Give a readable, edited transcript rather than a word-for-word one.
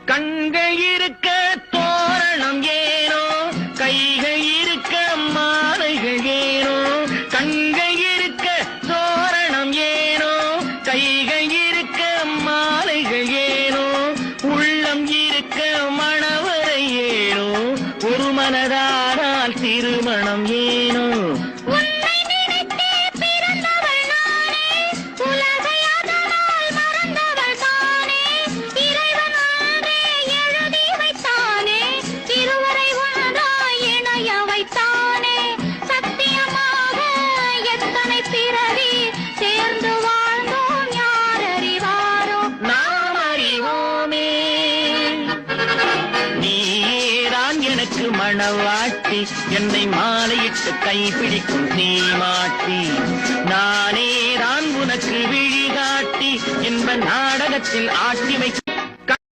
கண்கள் இருக்க தோரணம் ஏனோ, கைகள் இருக்க மாலைகள் ஏனோ. கண்கள் இருக்க தோரணம் ஏனோ, கைகள் இருக்க மாலைகள் ஏனோ. உள்ளம் இருக்க மணவரை ஏனோ, ஒரு மனதானால் திருமணம் ஏனோ. எனக்கு மணவாட்டி என்னை மாலையிட்டு கைப்பிடிக்கும் தீமாட்டி. நானே தான் உனக்கு விழிகாட்டி இன்ப நாடகத்தில் ஆட்டி வைக்க